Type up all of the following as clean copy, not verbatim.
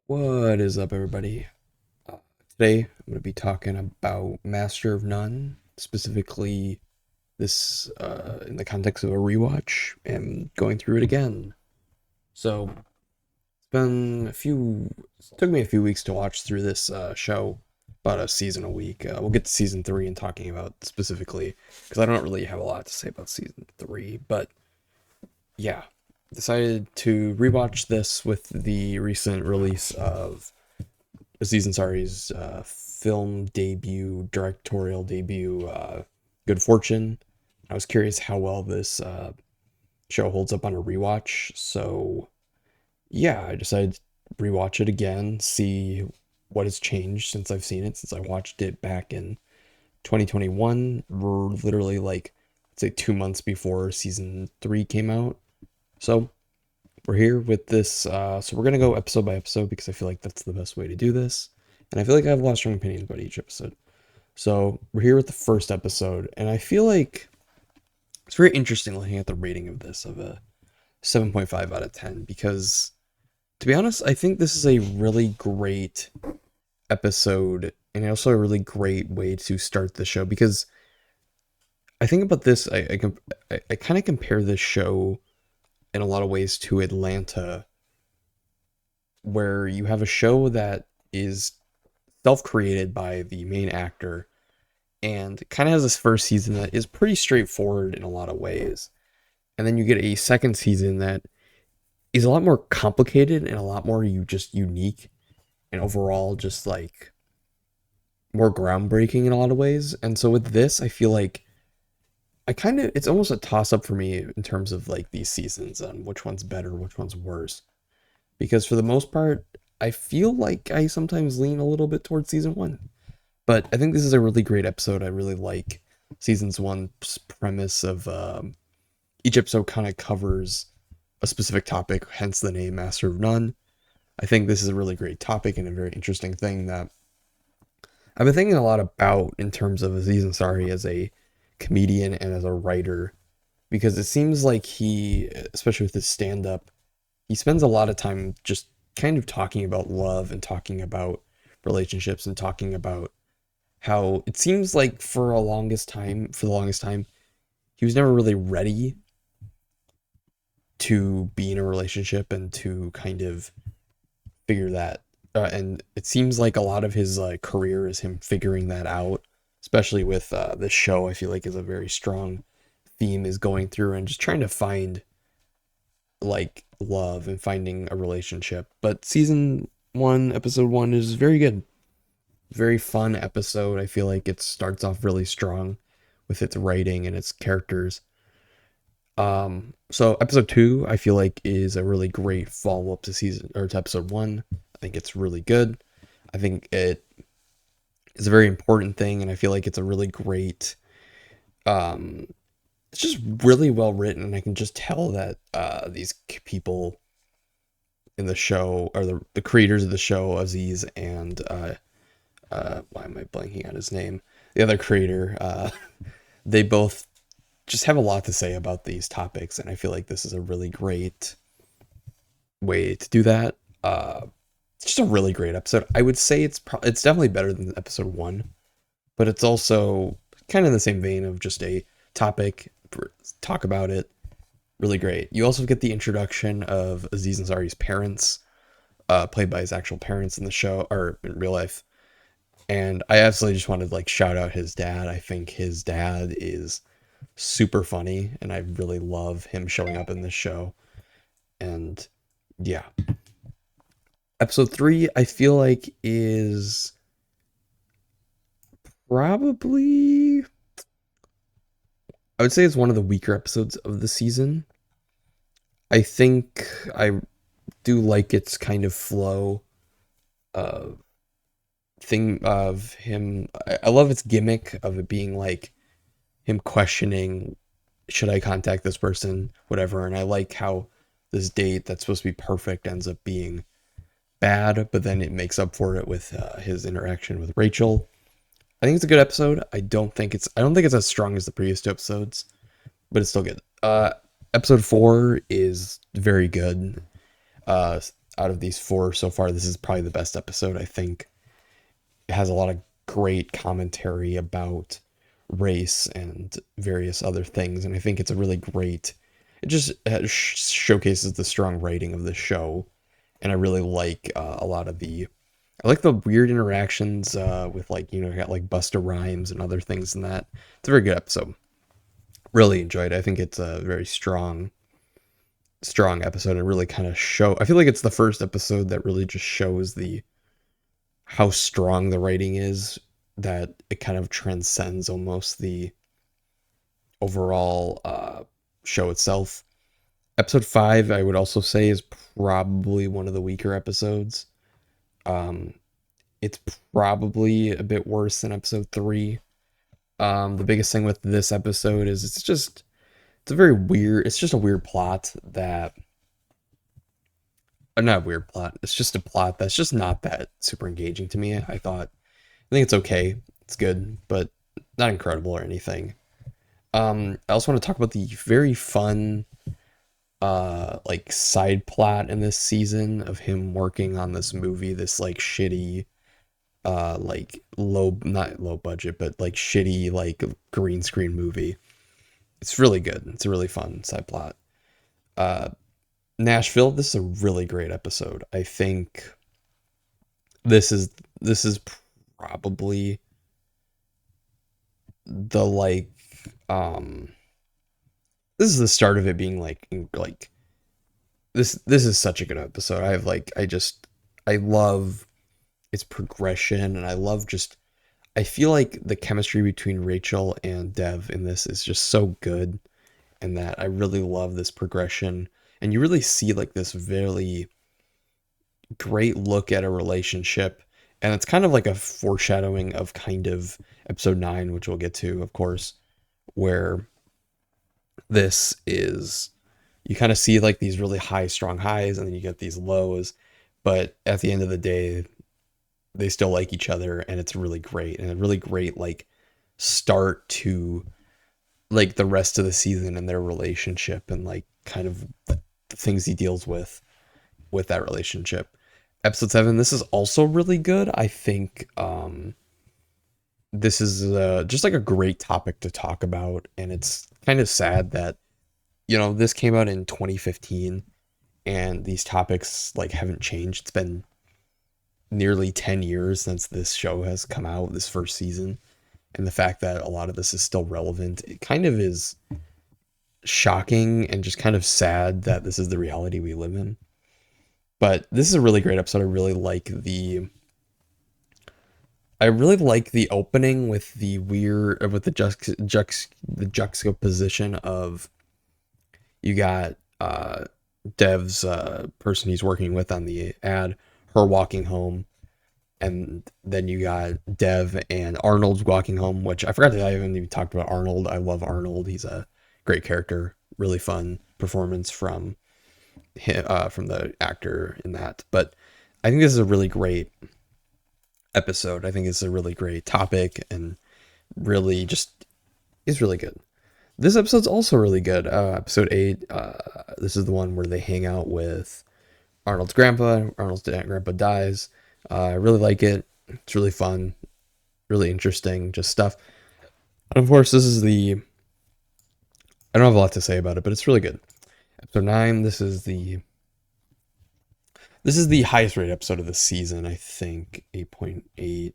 What is up, everybody? Uh, Today, I'm going to be talking about Master of None, specifically this in the context of a rewatch and going through it again. So, it took me a few weeks to watch through this show, about a season a week. We'll get to season three and talking about specifically, because I don't really have a lot to say about season three, but yeah, decided to rewatch this with the recent release of Aziz Ansari's film debut, directorial debut, Good Fortune. I was curious how well this show holds up on a rewatch. So, yeah, I decided to rewatch it again, see what has changed since I've seen it, since I watched it back in 2021. We're literally like, let's say 2 months before season three came out. So, we're here with this. So we're gonna go episode by episode because I feel like that's the best way to do this, and I feel like I have a lot of strong opinions about each episode. So we're here with the first episode, and I feel like it's very interesting looking at the rating of this of a 7.5 out of 10 because, to be honest, I think this is a really great episode and also a really great way to start the show because I think about this. I kind of compare this show in a lot of ways to Atlanta, where you have a show that is self-created by the main actor and kind of has this first season that is pretty straightforward in a lot of ways. And then you get a second season that is a lot more complicated and a lot more just unique and overall just like more groundbreaking in a lot of ways. And so with this, I feel like it's almost a toss up for me in terms of like these seasons on which one's better, which one's worse. Because for the most part, I feel like I sometimes lean a little bit towards season one. But I think this is a really great episode. I really like season's one's premise of each episode kind of covers a specific topic, hence the name Master of None. I think this is a really great topic and a very interesting thing that I've been thinking a lot about in terms of Aziz Ansari as a comedian and as a writer, because it seems like he, especially with his stand up, he spends a lot of time just kind of talking about love and talking about relationships and talking about how it seems like for the longest time, he was never really ready to be in a relationship and to kind of figure that. And it seems like a lot of his career is him figuring that out, especially with this show. I feel like is a very strong theme is going through and just trying to find like love and finding a relationship. But season one, episode one is very good. Very fun episode. I feel like it starts off really strong with its writing and its characters. So episode two, I feel like is a really great follow up to season or to episode one. I think it's really good. I think it is a very important thing, and I feel like it's a really great. Um, it's just really well written, and I can just tell that these people in the show are the creators of the show, Aziz and why am I blanking on his name? The other creator, they both just have a lot to say about these topics, and I feel like this is a really great way to do that. It's just a really great episode. I would say it's definitely better than episode one, but it's also kind of in the same vein of just a topic, talk about it. Really great. You also get the introduction of Aziz Ansari's parents, played by his actual parents in the show or in real life. And I absolutely just wanted to like shout out his dad. I think his dad is super funny, and I really love him showing up in this show. And yeah, episode three, I feel like is probably I would say it's one of the weaker episodes of the season. I think I do like its kind of flow of thing of him. I love its gimmick of it being like him questioning, should I contact this person, whatever. And I like how this date that's supposed to be perfect ends up being bad, but then it makes up for it with his interaction with Rachel. I think it's a good episode. I don't think it's as strong as the previous two episodes, but it's still good. Episode four is very good. out of these four so far, this is probably the best episode. I think it has a lot of great commentary about race and various other things, and I think it's a really great. It just showcases the strong writing of the show, and I really like a lot of the. I like the weird interactions with like you got like Busta Rhymes and other things in that. It's a very good episode. Really enjoyed it. I think it's a very strong episode. It really kind of show. I feel like it's the first episode that really just shows the how strong the writing is, that it kind of transcends almost the overall show itself. Episode 5, I would also say, is probably one of the weaker episodes. Um, it's probably a bit worse than episode 3. The biggest thing with this episode is it's a very weird, it's just a weird plot that, not a weird plot, it's just a plot that's just not that super engaging to me. I think it's okay, it's good, but not incredible or anything. I also want to talk about the very fun like side plot in this season of him working on this movie, this like shitty like low, not low budget, but like shitty like green screen movie. It's really good. It's a really fun side plot. Uh Nashville, this is a really great episode. I think this is probably the like um this is the start of it being like this is such a good episode. I love its progression, and I love just I feel like the chemistry between Rachel and Dev in this is just so good, and that I really love this progression. And you really see like this really great look at a relationship, and it's kind of like a foreshadowing of kind of episode 9, which we'll get to, of course, where this is you kind of see like these really high strong highs, and then you get these lows, but at the end of the day they still like each other, and it's really great, and a really great like start to like the rest of the season and their relationship, and like kind of the things he deals with that relationship. Episode 7, this is also really good. I think this is just like a great topic to talk about, and it's kind of sad that this came out in 2015 and these topics like haven't changed. It's been nearly 10 years since this show has come out, this first season, and the fact that a lot of this is still relevant, it kind of is shocking and just kind of sad that this is the reality we live in. But this is a really great episode. I really like the opening with the weird with the juxtaposition of you got Dev's person he's working with on the ad, her walking home, and then you got Dev and Arnold walking home, which I forgot that I haven't even talked about Arnold. I love Arnold. He's a great character, really fun performance from him, from the actor in that. But I think this is a really great episode. I think it's a really great topic, and really just is really good. This episode's also really good. Episode 8, this is the one where they hang out with Arnold's grandpa. Arnold's grandpa dies. I really like it. It's really fun, really interesting, just stuff. And of course, I don't have a lot to say about it, but it's really good. Episode 9, this is the highest rated episode of the season, I think. 8.8. I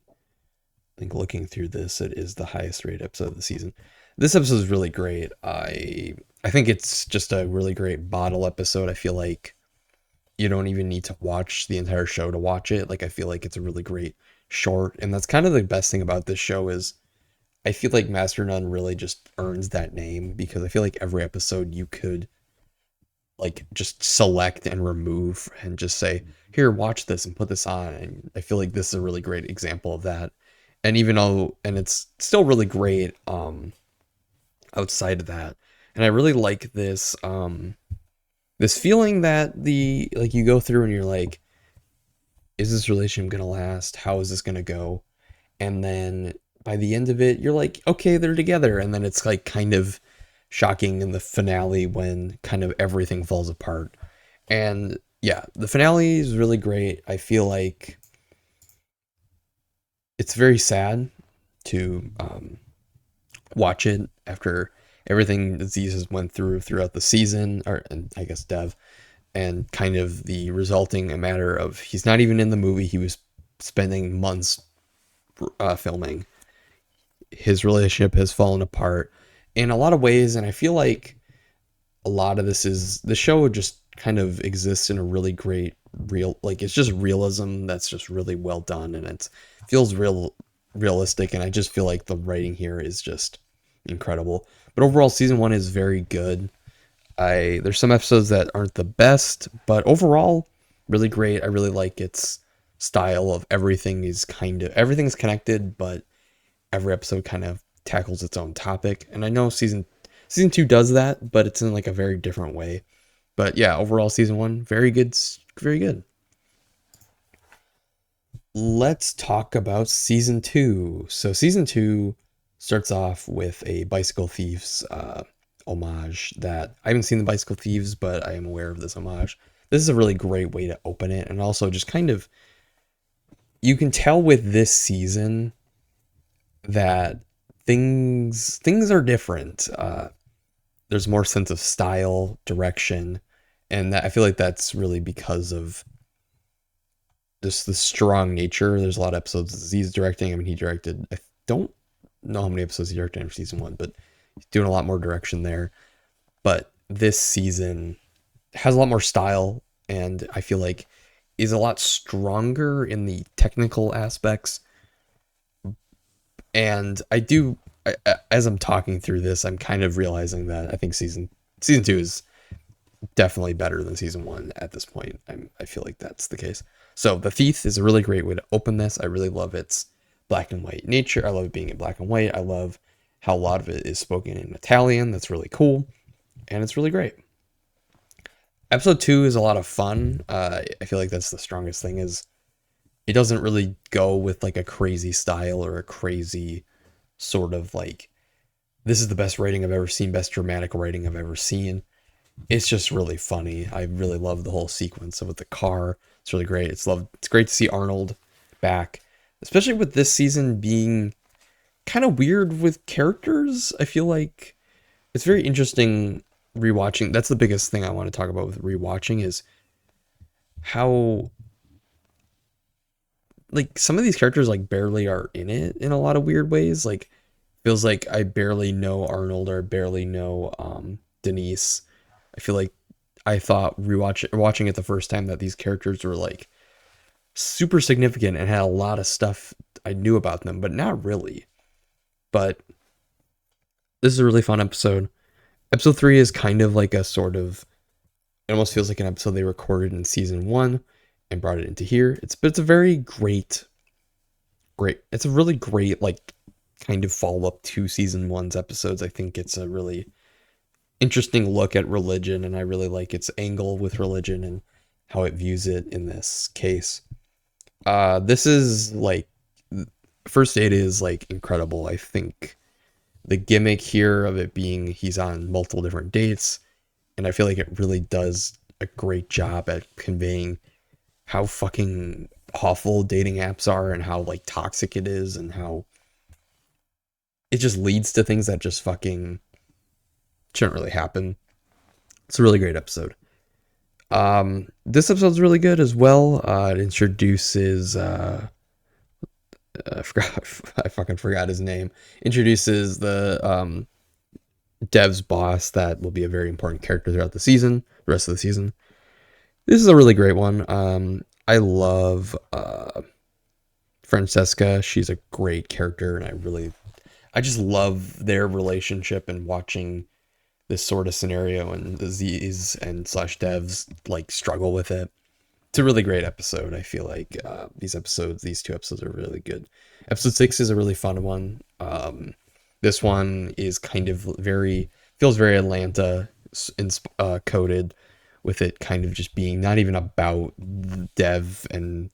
think looking through this, it is the highest rated episode of the season. This episode is really great. I think it's just a really great bottle episode. I feel like you don't even need to watch the entire show to watch it. Like, I feel like it's a really great short, and that's kind of the best thing about this show is I feel like Master Nun really just earns that name, because I feel like every episode you could like just select and remove and just say, here, watch this and put this on. And I feel like this is a really great example of that. And it's still really great outside of that. And I really like this feeling that you go through and you're like, is this relationship gonna last? How is this gonna go? And then by the end of it, you're like, okay, they're together. And then it's like kind of shocking in the finale when kind of everything falls apart. And yeah, the finale is really great. I feel like it's very sad to watch it after everything Aziz has went through throughout the season, or and I guess Dev, and kind of the resulting a matter of he's not even in the movie. He was spending months filming. His relationship has fallen apart in a lot of ways, and I feel like a lot of this is the show just kind of exists in a really great real, like it's just realism that's just really well done, and it feels realistic, and I just feel like the writing here is just incredible. But overall, season one is very good. I There's some episodes that aren't the best, but overall, really great. I really like its style of everything's connected, but every episode kind of tackles its own topic. And I know season two does that, but it's in like a very different way. But yeah, overall season one, very good, very good. Let's talk about season two. So season two starts off with a bicycle thieves homage that I haven't seen the bicycle thieves, but I am aware of this homage. This is a really great way to open it, and also just kind of you can tell with this season that things are different. There's more sense of style, direction, and that I feel like that's really because of just the strong nature. There's a lot of episodes he's directing. I mean, he directed. I don't know how many episodes he directed in season one, but he's doing a lot more direction there. But this season has a lot more style, and I feel like is a lot stronger in the technical aspects. And as I'm talking through this, I'm kind of realizing that I think season two is definitely better than season one at this point. I feel like that's the case. So the Thief is a really great way to open this. I really love its black and white nature. I love it being in black and white. I love how a lot of it is spoken in Italian. That's really cool, and it's really great. Episode two is a lot of fun. I feel like that's the strongest thing. Is it doesn't really go with like a crazy style or a crazy sort of like this is the best writing I've ever seen, best dramatic writing I've ever seen. It's just really funny. I really love the whole sequence with the car. It's really great. It's great to see Arnold back, especially with this season being kind of weird with characters. I feel like it's very interesting rewatching. That's the biggest thing I want to talk about with rewatching is how like some of these characters like barely are in it in a lot of weird ways. Like feels like I barely know Arnold or barely know Denise. I feel like I thought watching it the first time that these characters were like super significant and had a lot of stuff I knew about them, but not really. But this is a really fun episode. Episode three is kind of like a sort of it almost feels like an episode they recorded in season one and brought it into here. It's a very great. It's a really great like kind of follow up to season one's episodes. I think it's a really interesting look at religion, and I really like its angle with religion and how it views it in this case. This is like first date is like incredible. I think the gimmick here of it being he's on multiple different dates, and I feel like it really does a great job at conveying how fucking awful dating apps are and how like toxic it is and how it just leads to things that just fucking shouldn't really happen. It's a really great episode. This episode's really good as well. It introduces I forgot I fucking forgot his name. Introduces the Dev's boss that will be a very important character throughout the rest of the season. This is a really great one. I love Francesca. She's a great character, and I just love their relationship and watching this sort of scenario and the Z's and slash devs like struggle with it. It's a really great episode. I feel like these two episodes are really good. Episode six is a really fun one. This one is kind of feels very Atlanta coded, with it kind of just being not even about Dev and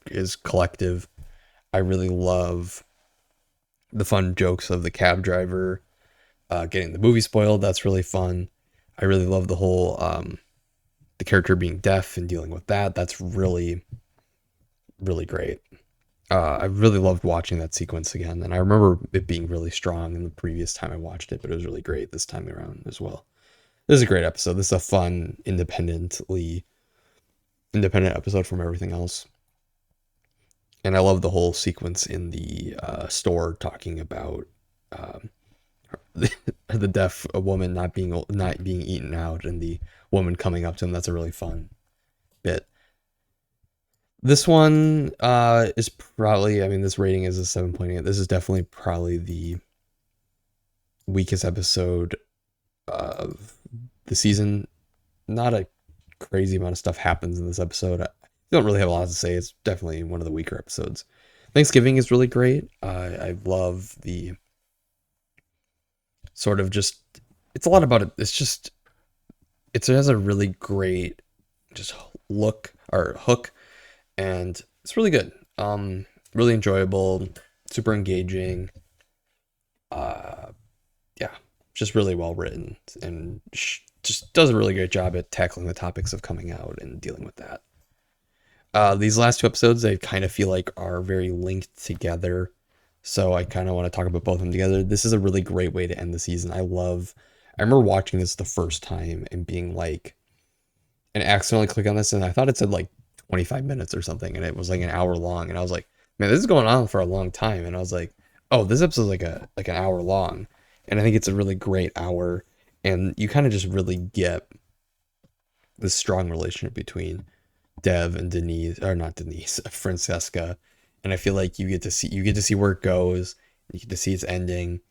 his collective. I really love the fun jokes of the cab driver getting the movie spoiled. That's really fun. I really love the whole the character being deaf and dealing with that. That's really, really great. I really loved watching that sequence again, and I remember it being really strong in the previous time I watched it, but it was really great this time around as well. This is a great episode. This is a fun, independent episode from everything else. And I love the whole sequence in the store talking about um, the deaf woman not being eaten out, and the woman coming up to him. That's a really fun bit. This one is probably, I mean, this rating is a 7.8. This is definitely probably the weakest episode of the season. Not a crazy amount of stuff happens in this episode. I don't really have a lot to say. It's definitely one of the weaker episodes. Thanksgiving is really great. I love the sort of just, it's a lot about it. It has a really great just look or hook, and it's really good. Really enjoyable, super engaging. Uh, yeah, just really well written, and just does a really great job at tackling the topics of coming out and dealing with that. These last two episodes, I kind of feel like are very linked together, so I kind of want to talk about both of them together. This is a really great way to end the season. I remember watching this the first time and being like, and accidentally click on this, and I thought it said like 25 minutes or something, and it was like an hour long, and I was like, man, this is going on for a long time, and I was like, oh, this episode's like an hour long, and I think it's a really great hour, and you kind of just really get this strong relationship between Dev and Denise, or not Denise, Francesca, and I feel like you get to see where it goes, you get to see its ending,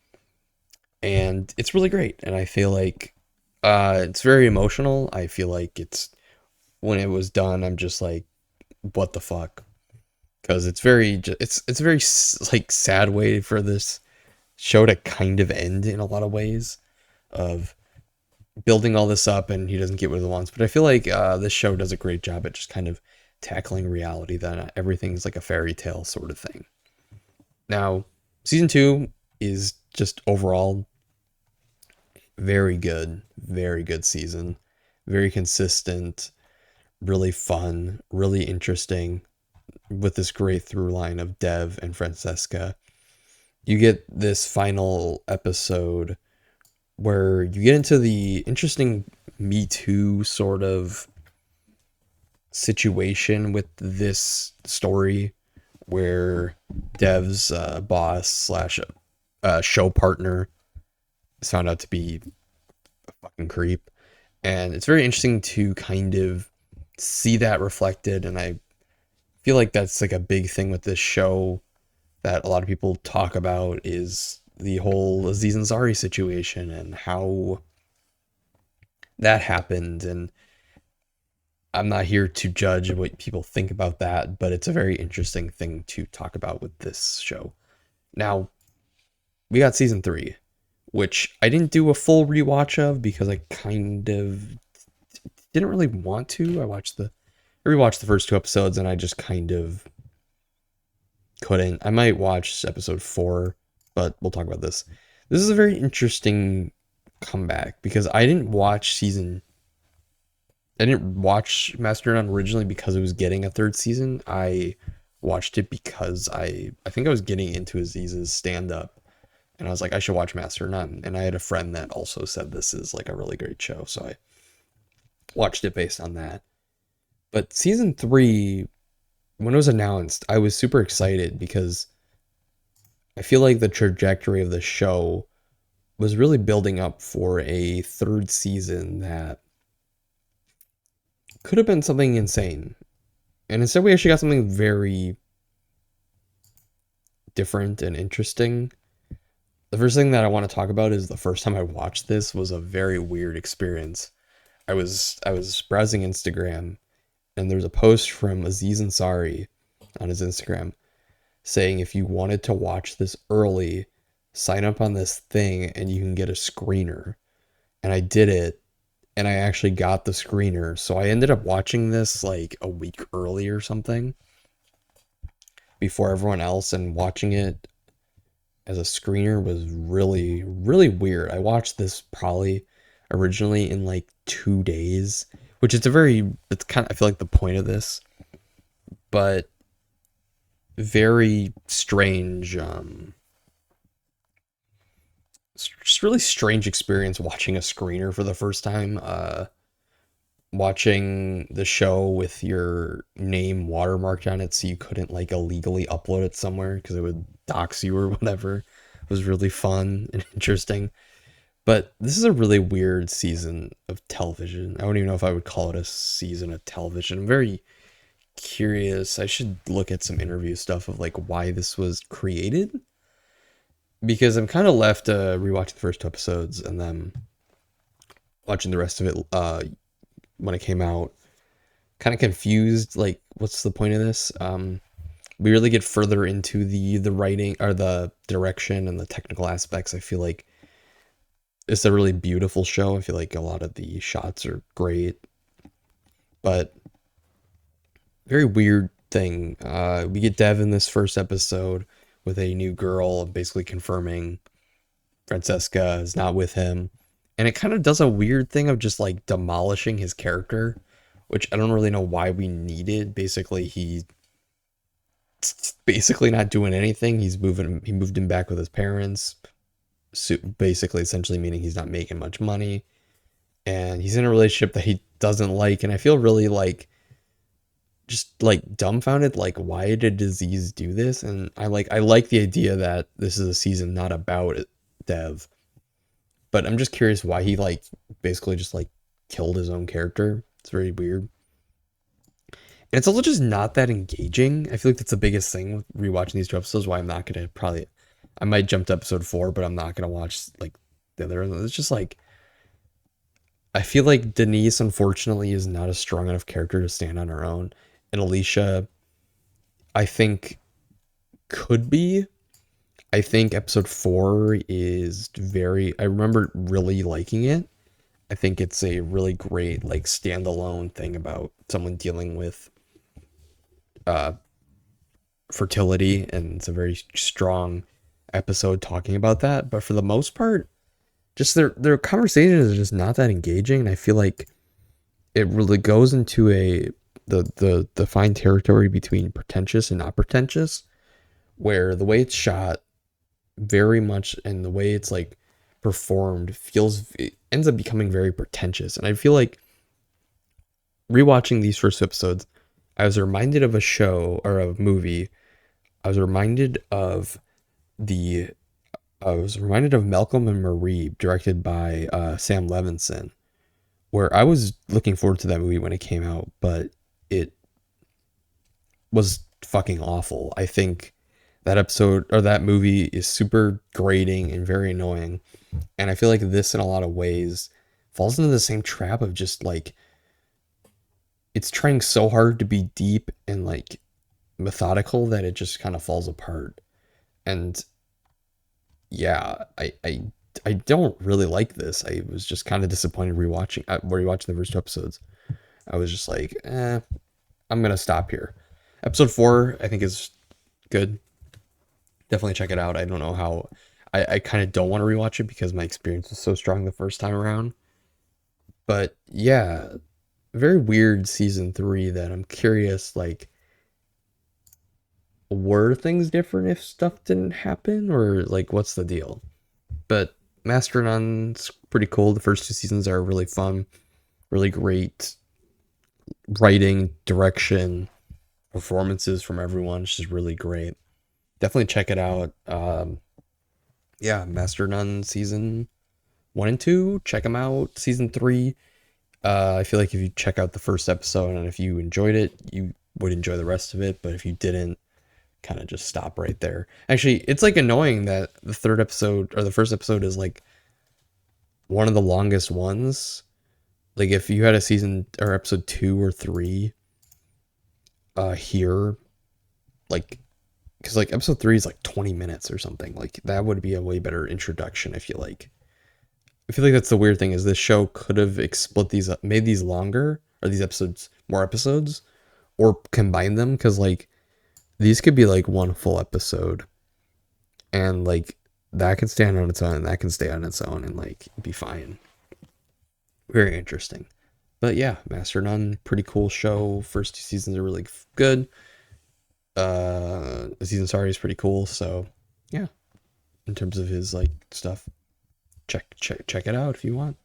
and it's really great. And I feel like it's very emotional. I feel like when it was done, I'm just like, what the fuck? Because it's a very like sad way for this show to kind of end in a lot of ways, of building all this up and he doesn't get what he wants. But I feel like this show does a great job at just kind of tackling reality, that everything's like a fairy tale sort of thing. Now, season 2 is just overall very good season. Very consistent, really fun, really interesting, with this great through line of Dev and Francesca. You get this final episode where you get into the interesting Me Too sort of situation with this story, where Dev's boss slash show partner is found out to be a fucking creep. And it's very interesting to kind of see that reflected. And I feel like that's like a big thing with this show that a lot of people talk about, is the whole Aziz Ansari situation and how that happened. And I'm not here to judge what people think about that, but it's a very interesting thing to talk about with this show. Now, we got season 3, which I didn't do a full rewatch of because I kind of didn't really want to. I rewatched the first 2 episodes and I just kind of couldn't. I might watch episode 4, but we'll talk about this. This is a very interesting comeback because I didn't watch Master None originally because it was getting a 3rd season. I watched it because I think I was getting into Aziz's stand-up, and I was like, I should watch Master None. And I had a friend that also said this is like a really great show, so I watched it based on that. But season 3, when it was announced, I was super excited because I feel like the trajectory of the show was really building up for a 3rd season that could have been something insane. And instead we actually got something very different and interesting. The first thing that I want to talk about is the first time I watched this was a very weird experience. I was browsing Instagram, and there's a post from Aziz Ansari on his Instagram saying, if you wanted to watch this early, sign up on this thing and you can get a screener. And I did it, and I actually got the screener. So I ended up watching this like a week early or something before everyone else, and watching it as a screener was really, really weird. I watched this probably originally in like 2 days, which is a very, it's kind of, I feel like the point of this, but very strange, just really strange experience watching a screener for the first time. Watching the show with your name watermarked on it so you couldn't like illegally upload it somewhere because it would dox you or whatever was really fun and interesting. But this is a really weird season of television. I don't even know if I would call it a season of television. I'm very curious. I should look at some interview stuff of like why this was created because I'm kind of left rewatching the first two episodes and then watching the rest of it when it came out. Kind of confused. Like, what's the point of this? We really get further into the writing or the direction and the technical aspects. I feel like it's a really beautiful show. I feel like a lot of the shots are great, but very weird thing. We get Dev in this first episode with a new girl, basically confirming Francesca is not with him. And it kind of does a weird thing of just like demolishing his character, which I don't really know why we needed. Basically, he's basically not doing anything. He moved him back with his parents. So basically, essentially meaning he's not making much money. And he's in a relationship that he doesn't like. And I feel really like just like dumbfounded, like why did disease do this? And I like the idea that this is a season not about Dev, but I'm just curious why he like basically just like killed his own character. It's very weird. And it's also just not that engaging. I feel like that's the biggest thing with rewatching these two episodes. Why I'm not gonna probably, I might jump to episode 4, but I'm not gonna watch like the other. It's just like I feel like Denise unfortunately is not a strong enough character to stand on her own, and Alicia I think could be. I think episode 4 is very. I remember really liking it. I think it's a really great like standalone thing about someone dealing with uh fertility, and it's a very strong episode talking about that. But for the most part, just their conversations are just not that engaging, and I feel like it really goes into a the fine territory between pretentious and not pretentious, where the way it's shot very much and the way it's like performed feels it ends up becoming very pretentious. And I feel like rewatching these first episodes, I was reminded of a show or a movie. I was reminded of the I was reminded of Malcolm and Marie, directed by Sam Levinson, where I was looking forward to that movie when it came out, but it was fucking awful. I think that episode or that movie is super grating and very annoying. And I feel like this in a lot of ways falls into the same trap of just like it's trying so hard to be deep and like methodical that it just kind of falls apart. And yeah, I don't really like this. I was just kind of disappointed rewatching the first two episodes. I was just like, I'm gonna stop here. Episode 4, I think, is good. Definitely check it out. I don't know how. I kind of don't want to rewatch it because my experience was so strong the first time around. But yeah, very weird season 3 that I'm curious, like, were things different if stuff didn't happen? Or, like, what's the deal? But Master Nun's pretty cool. The first two seasons are really fun, really great writing, direction, performances from everyone. It's just really great. Definitely check it out. Yeah, Master Nun season 1 and 2. Check them out. Season 3. I feel like if you check out the first episode and if you enjoyed it, you would enjoy the rest of it. But if you didn't, kind of just stop right there. Actually, it's like annoying that the third episode or the first episode is like one of the longest ones. Like if you had a season or episode 2 or 3 here, like because like episode 3 is like 20 minutes or something. Like that would be a way better introduction. I feel like that's the weird thing is this show could have split these up, made these longer or these episodes more episodes, or combine them because like these could be like one full episode, and like that can stand on its own and that can stay on its own and like be fine. Very interesting. But yeah, Master of None, pretty cool show. First two seasons are really good. The season started is pretty cool. So yeah, in terms of his like stuff, check it out if you want.